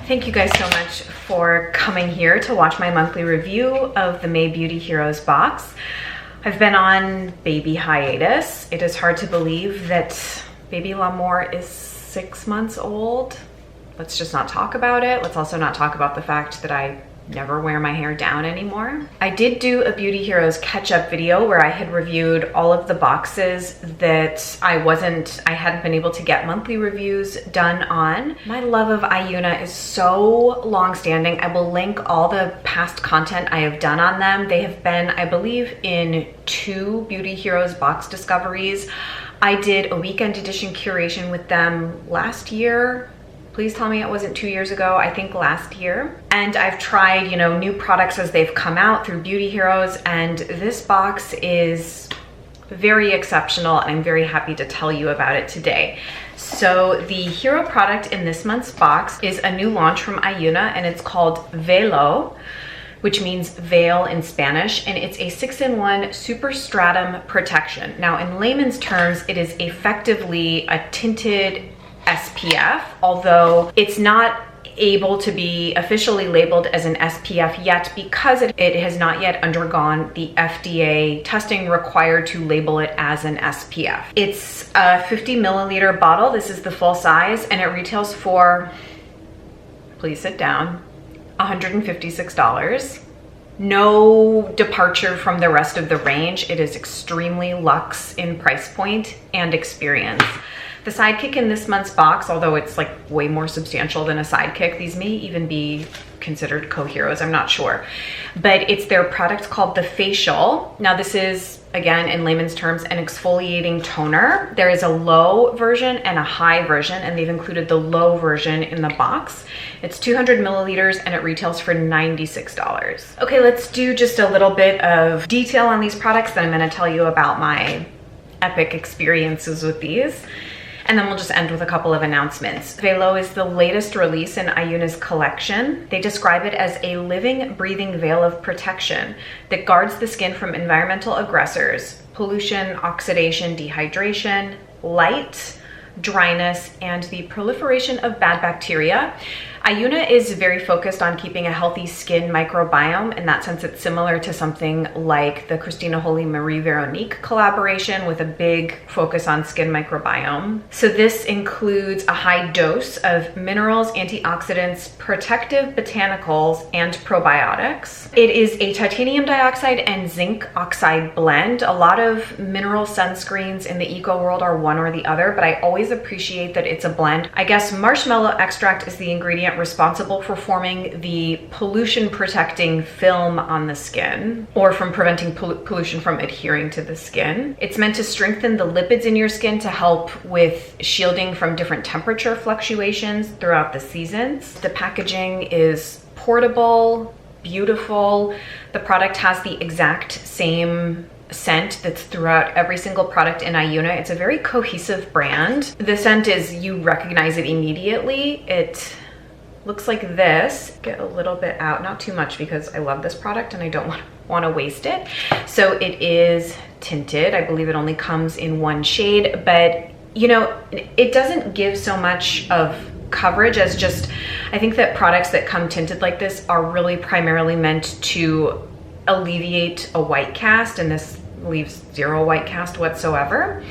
Thank you guys so much for coming here to watch my monthly review of the May Beauty Heroes box. I've been on baby hiatus. It is hard to believe that baby L'Amour is 6 months old. Let's just not talk about it. Let's also not talk about the fact that I never wear my hair down anymore. I did do a Beauty Heroes catch-up video where I had reviewed all of the boxes that I hadn't been able to get monthly reviews done on. My love of Ayuna is so long-standing. I will link all the past content I have done on them. They have been, I believe, in 2 Beauty Heroes box discoveries. I did a weekend edition curation with them last year. Please tell me it wasn't 2 years ago, I think last year. And I've tried, new products as they've come out through Beauty Heroes, and this box is very exceptional, and I'm very happy to tell you about it today. So the hero product in this month's box is a new launch from Ayuna, and it's called Velo, which means veil in Spanish, and it's a 6-in-1 super stratum protection. Now, in layman's terms, it is effectively a tinted SPF, although it's not able to be officially labeled as an SPF yet because it has not yet undergone the FDA testing required to label it as an SPF. It's a 50 milliliter bottle. This is the full size, and it retails for, please sit down, $156. No departure from the rest of the range. It is extremely luxe in price point and experience. The sidekick in this month's box, although it's like way more substantial than a sidekick, these may even be considered co-heroes, I'm not sure. But it's their product called the Facial. Now this is, again, in layman's terms, an exfoliating toner. There is a low version and a high version, and they've included the low version in the box. It's 200 milliliters and it retails for $96. Okay, let's do just a little bit of detail on these products, then I'm gonna tell you about my epic experiences with these. And then we'll just end with a couple of announcements. Velo is the latest release in Ayuna's collection. They describe it as a living, breathing veil of protection that guards the skin from environmental aggressors, pollution, oxidation, dehydration, light, dryness, and the proliferation of bad bacteria. Ayuna is very focused on keeping a healthy skin microbiome. In that sense, it's similar to something like the Christina Holly Marie Veronique collaboration with a big focus on skin microbiome. So this includes a high dose of minerals, antioxidants, protective botanicals, and probiotics. It is a titanium dioxide and zinc oxide blend. A lot of mineral sunscreens in the eco world are one or the other, but I always appreciate that it's a blend. I guess marshmallow extract is the ingredient responsible for forming the pollution protecting film on the skin, or from preventing pollution from adhering to the skin. It's meant to strengthen the lipids in your skin to help with shielding from different temperature fluctuations throughout the seasons. The packaging is portable, beautiful. The product has the exact same scent that's throughout every single product in Ayuna. It's a very cohesive brand. The scent is, you recognize it immediately. It looks like this. Get a little bit out, not too much because I love this product and I don't want to waste it. So it is tinted. I believe it only comes in one shade, but it doesn't give so much of coverage as just, I think that products that come tinted like this are really primarily meant to alleviate a white cast, and this leaves 0 white cast whatsoever.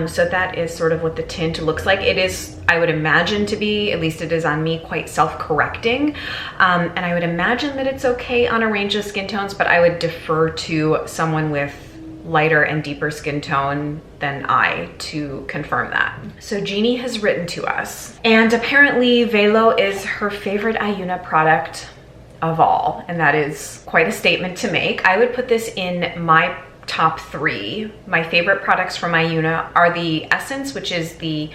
So that is sort of what the tint looks like. It is, I would imagine to be, at least it is on me, quite self-correcting. And I would imagine that it's okay on a range of skin tones, but I would defer to someone with lighter and deeper skin tone than I to confirm that. So Jeannie has written to us, and apparently Velo is her favorite Ayuna product of all, and that is quite a statement to make. I would put this in my top 3. My favorite products from Ayuna are the Essence, which is the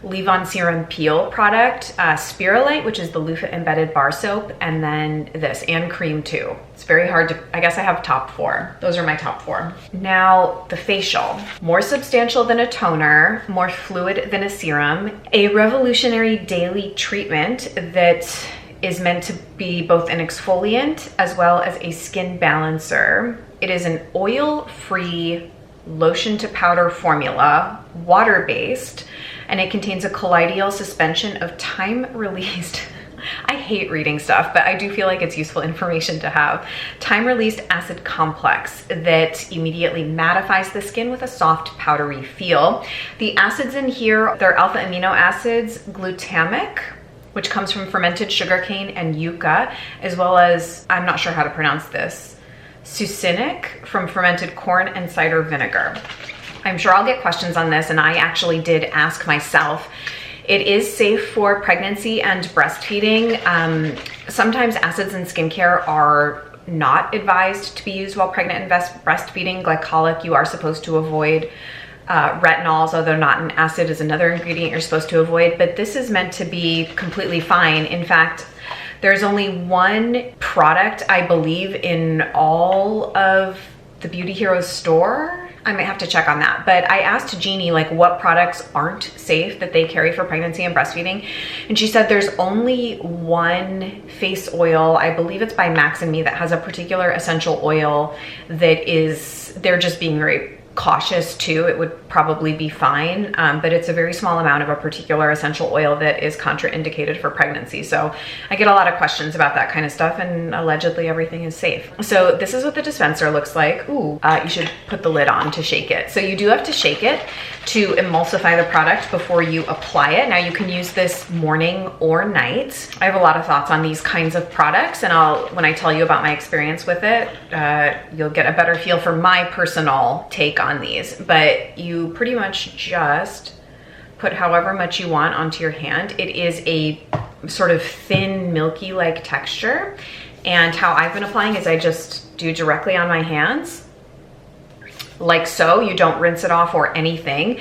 Leave-On Serum Peel product, Spirulite, which is the loofah embedded bar soap, and then this, and cream too. It's very hard to, I guess I have top 4. Those are my top 4. Now, the Facial. More substantial than a toner, more fluid than a serum, a revolutionary daily treatment that is meant to be both an exfoliant as well as a skin balancer. It is an oil-free lotion to powder formula, water-based, and it contains a colloidal suspension of time-released I hate reading stuff, but I do feel like it's useful information to have. Time-released acid complex that immediately mattifies the skin with a soft, powdery feel. The acids in here, they're alpha amino acids, glutamic, which comes from fermented sugarcane and yucca, as well as, I'm not sure how to pronounce this, succinic from fermented corn and cider vinegar. I'm sure I'll get questions on this, and I actually did ask myself. It is safe for pregnancy and breastfeeding. Sometimes acids in skincare are not advised to be used while pregnant and breastfeeding. Glycolic, you are supposed to avoid. Retinols, although not an acid, is another ingredient you're supposed to avoid, but this is meant to be completely fine. In fact, there's only one product, I believe, in all of the Beauty Heroes store. I might have to check on that, but I asked Jeannie like what products aren't safe that they carry for pregnancy and breastfeeding, and she said there's only one face oil, I believe it's by Max and Me, that has a particular essential oil that is, they're just being very cautious too. It would probably be fine, but it's a very small amount of a particular essential oil that is contraindicated for pregnancy. So I get a lot of questions about that kind of stuff, and allegedly everything is safe. So this is what the dispenser looks like. Ooh, you should put the lid on to shake it. So you do have to shake it to emulsify the product before you apply it. Now you can use this morning or night. I have a lot of thoughts on these kinds of products, and when I tell you about my experience with it, you'll get a better feel for my personal take on these. But you pretty much just put however much you want onto your hand. It is a sort of thin, milky like texture, and how I've been applying is I just do directly on my hands like so. You don't rinse it off or anything.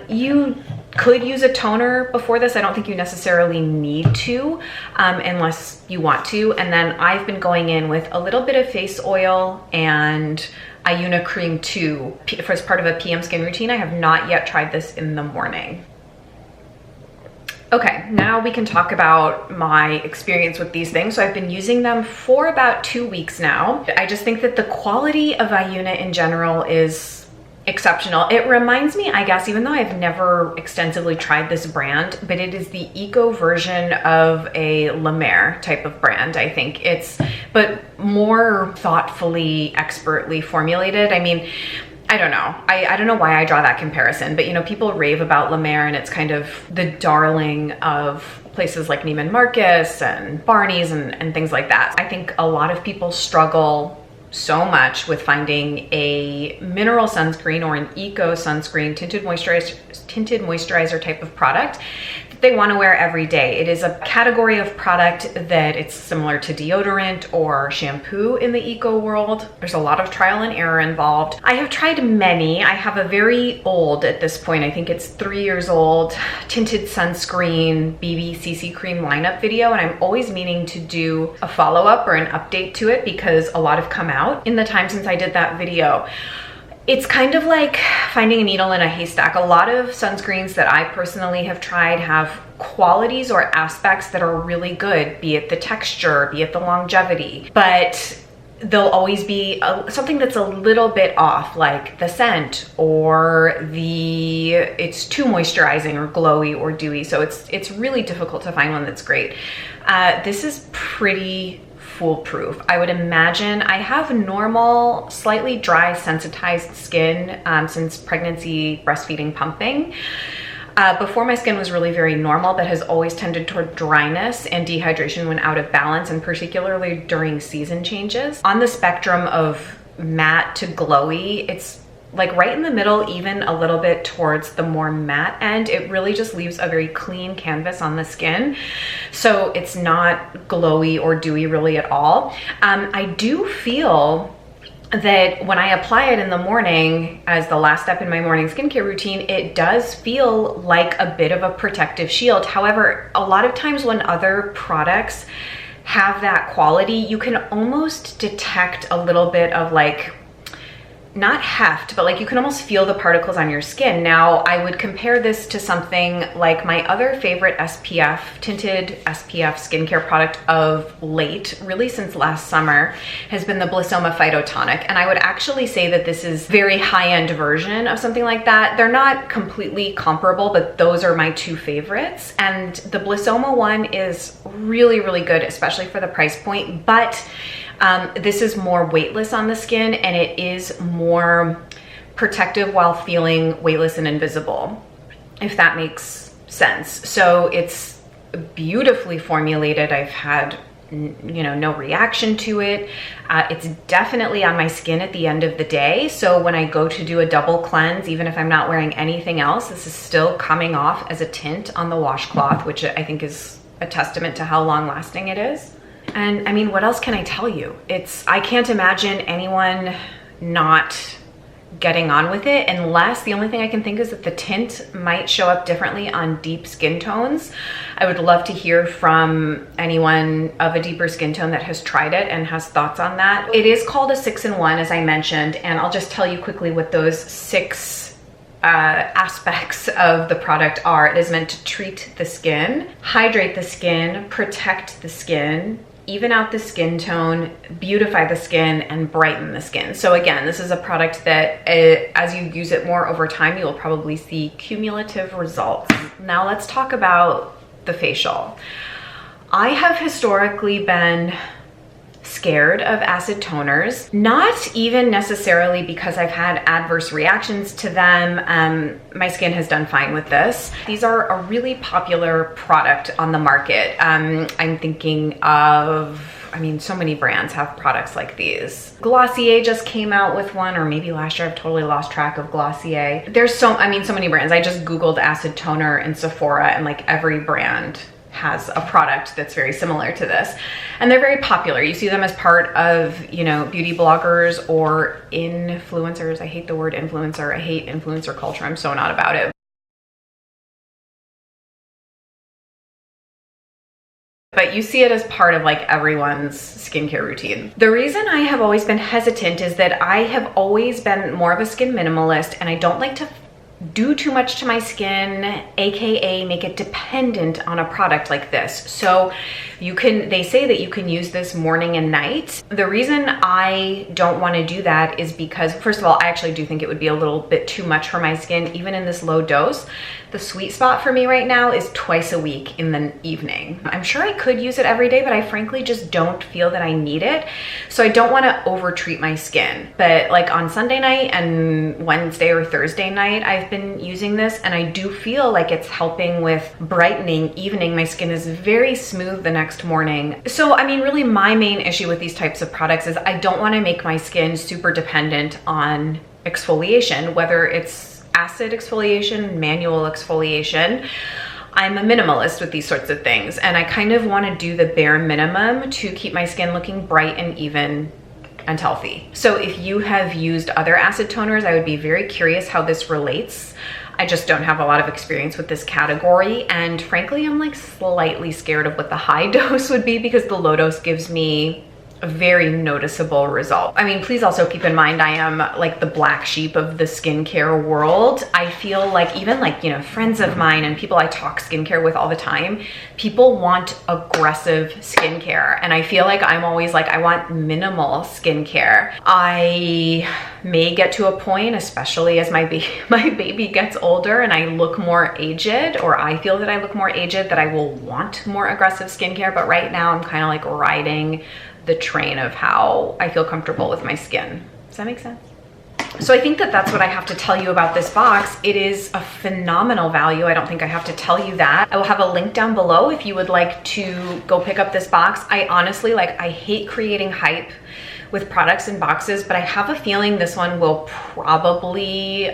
You could use a toner before this. I don't think you necessarily need to, unless you want to. And then I've been going in with a little bit of face oil and Ayuna cream too, as part of a PM skin routine. I have not yet tried this in the morning. Okay, now we can talk about my experience with these things. So I've been using them for about 2 weeks now. I just think that the quality of Ayuna in general is exceptional. It reminds me, I guess, even though I've never extensively tried this brand, but it is the eco version of a LAMOUR type of brand, I think. But more thoughtfully, expertly formulated. I mean, I don't know. I don't know why I draw that comparison, but you know, people rave about LAMOUR, and it's kind of the darling of places like Neiman Marcus and Barney's and things like that. I think a lot of people struggle so much with finding a mineral sunscreen or an eco sunscreen, tinted moisturizer type of product that they want to wear every day. It is a category of product that it's similar to deodorant or shampoo in the eco world. There's a lot of trial and error involved. I have tried many. I have a very old, at this point, I think it's 3 years old, tinted sunscreen BB CC cream lineup video, and I'm always meaning to do a follow-up or an update to it because a lot have come out in the time since I did that video. It's kind of like finding a needle in a haystack. A lot of sunscreens that I personally have tried have qualities or aspects that are really good, be it the texture, be it the longevity, but there'll always be something that's a little bit off, like the scent or it's too moisturizing or glowy or dewy. So it's really difficult to find one that's great. This is pretty foolproof. I would imagine. I have normal, slightly dry, sensitized skin since pregnancy, breastfeeding, pumping. Before, my skin was really very normal, but has always tended toward dryness and dehydration when out of balance, and particularly during season changes. On the spectrum of matte to glowy, it's like right in the middle, even a little bit towards the more matte end. It really just leaves a very clean canvas on the skin. So it's not glowy or dewy really at all. I do feel that when I apply it in the morning as the last step in my morning skincare routine, it does feel like a bit of a protective shield. However, a lot of times when other products have that quality, you can almost detect a little bit of like not heft, but like you can almost feel the particles on your skin. Now, I would compare this to something like my other favorite SPF, tinted SPF skincare product of late, really since last summer, has been the Blissoma Phytotonic. And I would actually say that this is a very high-end version of something like that. They're not completely comparable, but those are my two favorites. And the Blissoma one is really, really good, especially for the price point, but this is more weightless on the skin, and it is more protective while feeling weightless and invisible, if that makes sense. So it's beautifully formulated. I've had, you know, no reaction to it. It's definitely on my skin at the end of the day. So when I go to do a double cleanse, even if I'm not wearing anything else, this is still coming off as a tint on the washcloth, which I think is a testament to how long lasting it is. And I mean, what else can I tell you? I can't imagine anyone not getting on with it, unless the only thing I can think is that the tint might show up differently on deep skin tones. I would love to hear from anyone of a deeper skin tone that has tried it and has thoughts on that. It is called a 6-in-1, as I mentioned, and I'll just tell you quickly what those 6 aspects of the product are. It is meant to treat the skin, hydrate the skin, protect the skin, even out the skin tone, beautify the skin, and brighten the skin. So again, this is a product that as you use it more over time, you will probably see cumulative results. Now let's talk about the facial. I have historically been scared of acid toners, not even necessarily because I've had adverse reactions to them. My skin has done fine with this. These are a really popular product on the market. I'm thinking of, I mean, so many brands have products like these. Glossier just came out with one, or maybe last year. I've totally lost track of Glossier. There's so many brands. I just Googled acid toner in Sephora, and like every brand has a product that's very similar to this, and they're very popular. You see them as part of, you know, beauty bloggers or influencers. I hate the word influencer. I hate influencer culture. I'm so not about it. But you see it as part of like everyone's skincare routine. The reason I have always been hesitant is that I have always been more of a skin minimalist, and I don't like to do too much to my skin, aka make it dependent on a product like this. So they say that you can use this morning and night. The reason I don't want to do that is because, first of all, I actually do think it would be a little bit too much for my skin, even in this low dose. The sweet spot for me right now is twice a week in the evening. I'm sure I could use it every day, but I frankly just don't feel that I need it. So I don't want to over-treat my skin. But like on Sunday night and Wednesday or Thursday night, I've been using this, and I do feel like it's helping with brightening, evening. My skin is very smooth the next morning. So I mean, really my main issue with these types of products is I don't want to make my skin super dependent on exfoliation, whether it's acid exfoliation, manual exfoliation. I'm a minimalist with these sorts of things, and I kind of want to do the bare minimum to keep my skin looking bright and even and healthy. So if you have used other acid toners, I would be very curious how this relates. I just don't have a lot of experience with this category, and frankly, I'm like slightly scared of what the high dose would be, because the low dose gives me a very noticeable result. I mean, please also keep in mind, I am like the black sheep of the skincare world. I feel like even like, you know, friends of mine and people I talk skincare with all the time, people want aggressive skincare. And I feel like I'm always like, I want minimal skincare. I may get to a point, especially as my baby gets older and I look more aged, or I feel that I look more aged, that I will want more aggressive skincare. But right now I'm kind of like riding the train of how I feel comfortable with my skin. Does that make sense? So I think that that's what I have to tell you about this box. It is a phenomenal value. I don't think I have to tell you that. I will have a link down below if you would like to go pick up this box. I honestly, I hate creating hype with products in boxes, but I have a feeling this one will probably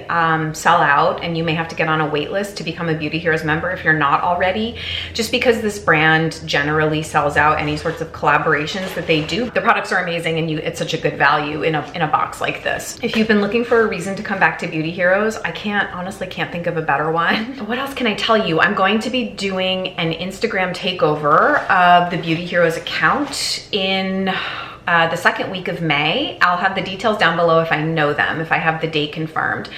sell out, and you may have to get on a wait list to become a Beauty Heroes member if you're not already, just because this brand generally sells out any sorts of collaborations that they do. The products are amazing, and it's such a good value in a box like this. If you've been looking for a reason to come back to Beauty Heroes, I honestly can't think of a better one. What else can I tell you? I'm going to be doing an Instagram takeover of the Beauty Heroes account in the second week of May. I'll have the details down below if I know them, if I have the date confirmed.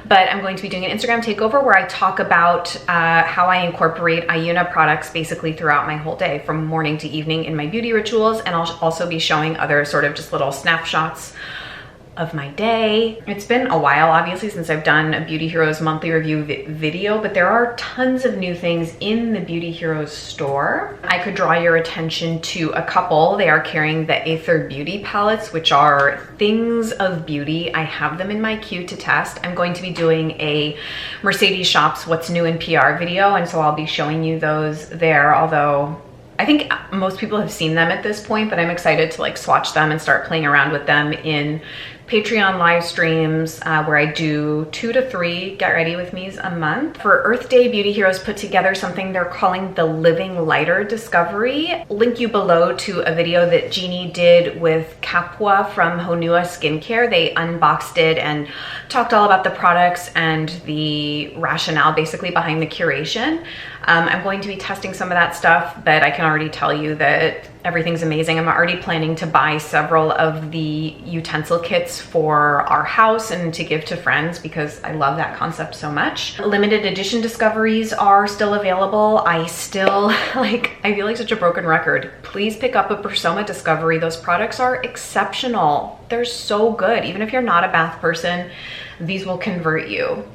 But I'm going to be doing an Instagram takeover where I talk about how I incorporate Ayuna products basically throughout my whole day, from morning to evening in my beauty rituals. And I'll also be showing other sort of just little snapshots of my day. It's been a while, obviously, since I've done a Beauty Heroes monthly review video, but there are tons of new things in the Beauty Heroes store. I could draw your attention to a couple. They are carrying the Aether Beauty palettes, which are things of beauty. I have them in my queue to test. I'm going to be doing a Mercedes Shops What's New in PR video, and so I'll be showing you those there, although I think most people have seen them at this point, but I'm excited to like swatch them and start playing around with them in Patreon live streams where I do 2 to 3 Get Ready With Me's a month. For Earth Day, Beauty Heroes put together something they're calling the Living Lighter Discovery. Link you below to a video that Jeannie did with Capua from Honua Skincare. They unboxed it and talked all about the products and the rationale basically behind the curation. I'm going to be testing some of that stuff, but I can already tell you that everything's amazing. I'm already planning to buy several of the utensil kits for our house and to give to friends because I love that concept so much. Limited edition discoveries are still available. I still, I feel like such a broken record. Please pick up a Persoma discovery. Those products are exceptional. They're so good. Even if you're not a bath person, these will convert you.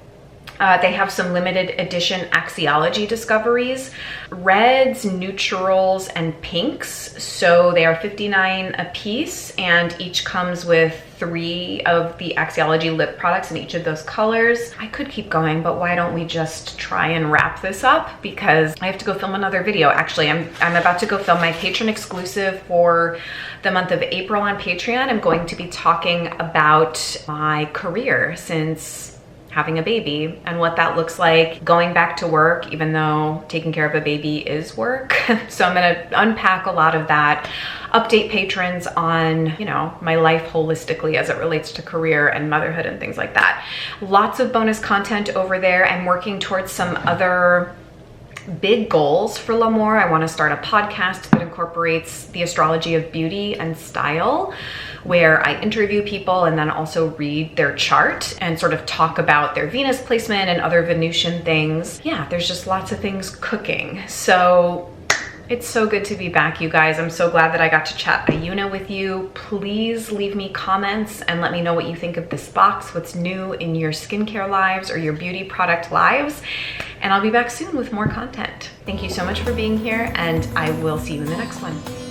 They have some limited edition Axiology discoveries, reds, neutrals, and pinks. So they are $59 a piece, and each comes with 3 of the Axiology lip products in each of those colors. I could keep going, but why don't we just try and wrap this up, because I have to go film another video. Actually, I'm about to go film my patron exclusive for the month of April on Patreon. I'm going to be talking about my career since having a baby and what that looks like, going back to work, even though taking care of a baby is work. So I'm gonna unpack a lot of that, update patrons on, you know, my life holistically as it relates to career and motherhood and things like that. Lots of bonus content over there. I'm working towards some other big goals for L'Amour. I want to start a podcast that incorporates the astrology of beauty and style, where I interview people and then also read their chart and sort of talk about their Venus placement and other Venusian things. Yeah, there's just lots of things cooking. So it's so good to be back, you guys. I'm so glad that I got to chat Ayuna with you. Please leave me comments and let me know what you think of this box, what's new in your skincare lives or your beauty product lives. And I'll be back soon with more content. Thank you so much for being here, and I will see you in the next one.